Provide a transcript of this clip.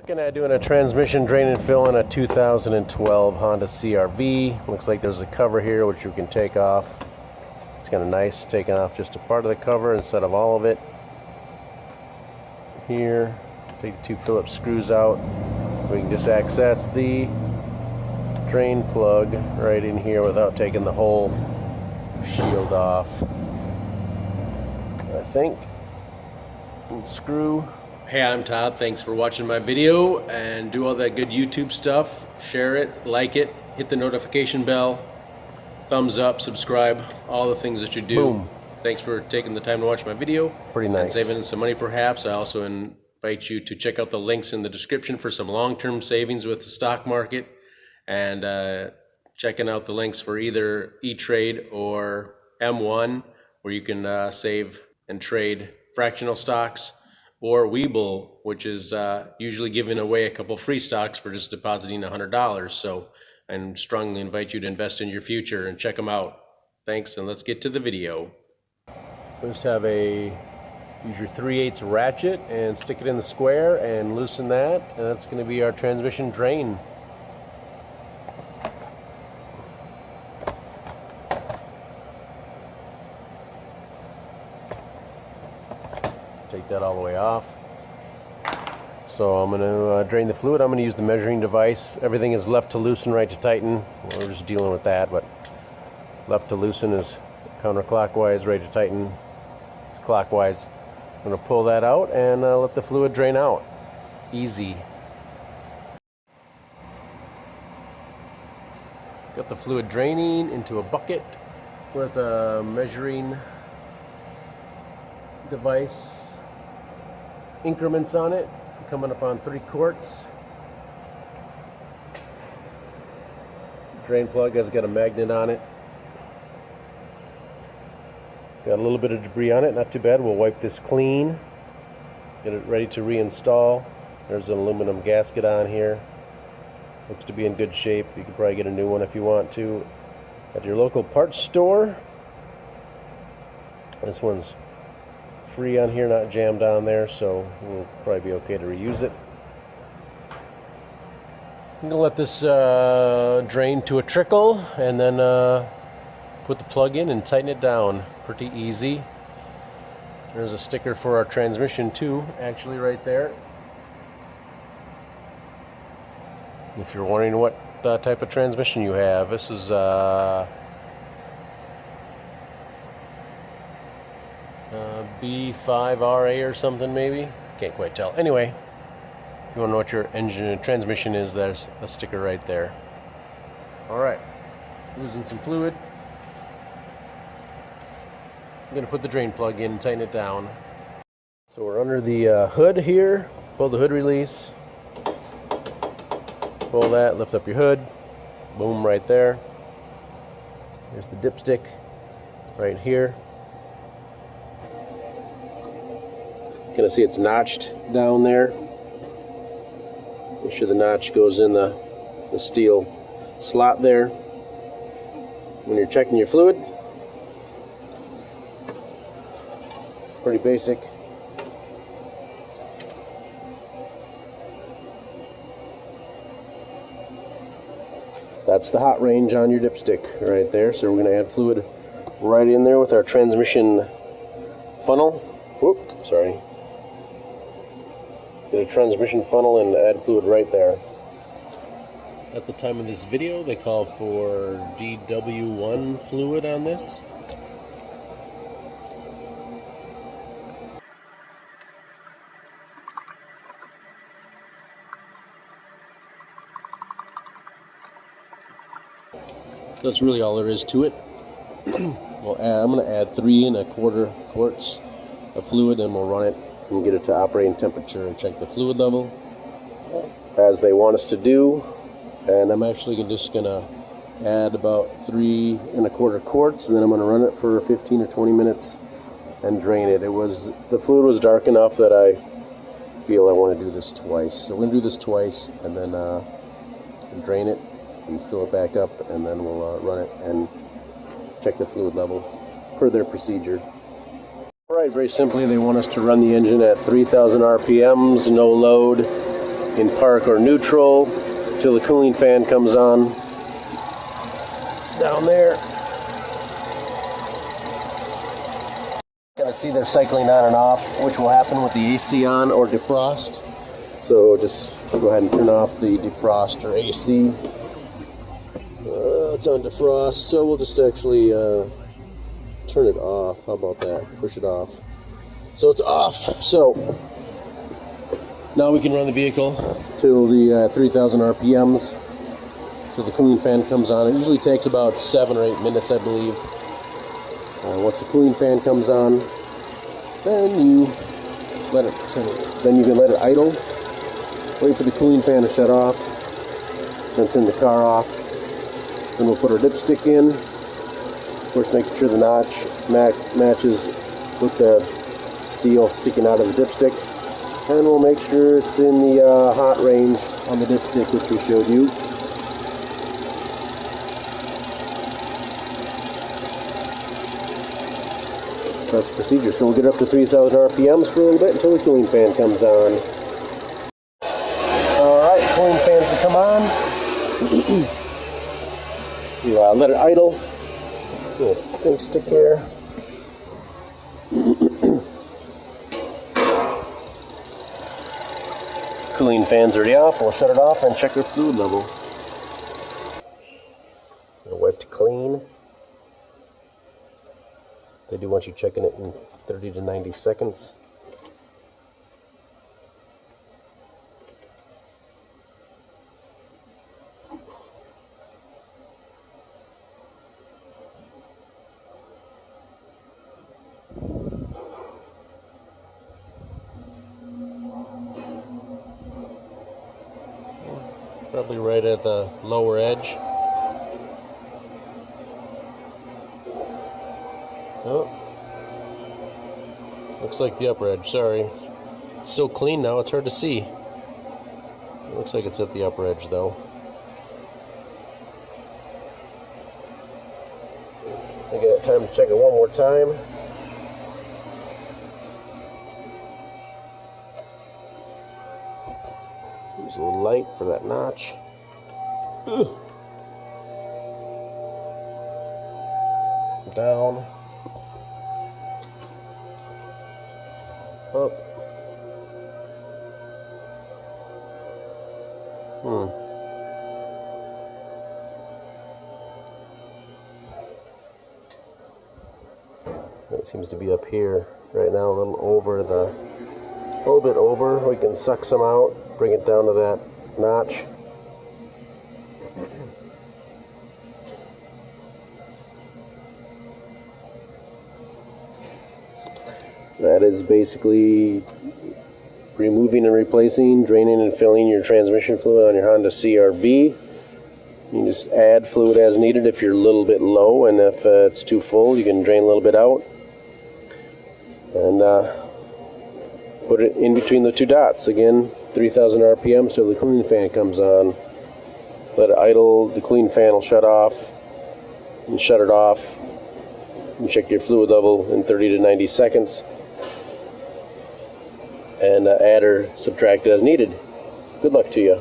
Looking at doing a transmission drain and fill in a 2012 Honda CR-V. Looks like there's a cover here which you can take off. It's kind of nice, taking off just a part of the cover instead of all of it. Here, take the two Phillips screws out. We can just access the drain plug right in here without taking the whole shield off, I think. And screw. Hey, I'm Todd. Thanks for watching my video, and do all that good YouTube stuff. Share it, like it, hit the notification bell, thumbs up, subscribe, all the things that you do. Boom. Thanks for taking the time to watch my video. Pretty nice. And saving some money perhaps. I also invite you to check out the links in the description for some long-term savings with the stock market, and checking out the links for either E-Trade or M1, where you can save and trade fractional stocks, or Webull, which is usually giving away a couple free stocks for just depositing $100. So I strongly invite you to invest in your future and check them out. Thanks, and let's get to the video. We just have use your 3/8 ratchet and stick it in the square and loosen that, and that's going to be our transmission drain. Take that all the way off. So I'm going to drain the fluid. I'm going to use the measuring device. Everything is left to loosen, right to tighten. We're just dealing with that, but left to loosen is counterclockwise, right to tighten is clockwise. I'm going to pull that out and let the fluid drain out. Easy. Got the fluid draining into a bucket with a measuring device. Increments on it, coming up on 3 quarts. Drain plug has got a magnet on it. Got a little bit of debris on it, not too bad. We'll wipe this clean, get it ready to reinstall. There's an aluminum gasket on here. Looks to be in good shape. You could probably get a new one if you want to at your local parts store. This one's free on here, not jammed on there, so we'll probably be okay to reuse it. I'm going to let this drain to a trickle and then put the plug in and tighten it down. Pretty easy. There's a sticker for our transmission too, actually right there. If you're wondering what type of transmission you have, this is B5RA or something maybe. Can't quite tell. Anyway, if you want to know what your engine and transmission is, there's a sticker right there. Alright, losing some fluid. I'm going to put the drain plug in and tighten it down. So we're under the hood here. Pull the hood release. Pull that, lift up your hood. Boom, right there. Here's the dipstick right here. You can see it's notched down there. Make sure the notch goes in the steel slot there. When you're checking your fluid, pretty basic. That's the hot range on your dipstick right there. So we're going to add fluid right in there with our transmission funnel. Whoop, sorry. Get a transmission funnel and add fluid right there. At the time of this video, they call for DW1 fluid on this. That's really all there is to it. I'm going to add 3 1/4 quarts of fluid, and we'll run it and get it to operating temperature and check the fluid level as they want us to do. And I'm actually just going to add about 3 1/4 quarts, and then I'm going to run it for 15 or 20 minutes and drain it. The fluid was dark enough that I feel I want to do this twice. So we're going to do this twice and then drain it and fill it back up, and then we'll run it and check the fluid level per their procedure. Alright, very simply they want us to run the engine at 3,000 RPMs, no load, in park or neutral till the cooling fan comes on down there. Gotta see they're cycling on and off, which will happen with the AC on or defrost. So just go ahead and turn off the defrost or AC. It's on defrost, so we'll just actually turn it off. How about that? Push it off. So it's off. So now we can run the vehicle till the 3,000 RPMs, till the cooling fan comes on. It usually takes about 7 or 8 minutes, I believe. Once the cooling fan comes on, then you let it. Then you can let it idle. Wait for the cooling fan to shut off. Then turn the car off. Then we'll put our dipstick in. Of course, making sure the notch matches with the steel sticking out of the dipstick. And we'll make sure it's in the hot range on the dipstick, which we showed you. So that's the procedure. So we'll get up to 3,000 RPMs for a little bit until the cooling fan comes on. Alright, cooling fans to come on. You let it idle. Little thin stick here. Cooling fan's already off. We'll shut it off and check our fluid level. Wipe to clean. They do want you checking it in 30 to 90 seconds. Probably right at the lower edge. Oh, looks like the upper edge, sorry. It's so clean now, it's hard to see. It looks like it's at the upper edge though. I got time to check it one more time. Use a little light for that notch. Down. Up. It seems to be up here right now, a little bit over. We can suck some out, bring it down to that notch. That is basically removing and replacing, draining and filling your transmission fluid on your Honda CR-V. You can just add fluid as needed if you're a little bit low, and if it's too full, you can drain a little bit out. And put it in between the two dots. Again, 3,000 RPM, so the cooling fan comes on. Let it idle, the cooling fan will shut off. And shut it off. You check your fluid level in 30 to 90 seconds. And add or subtract as needed. Good luck to you.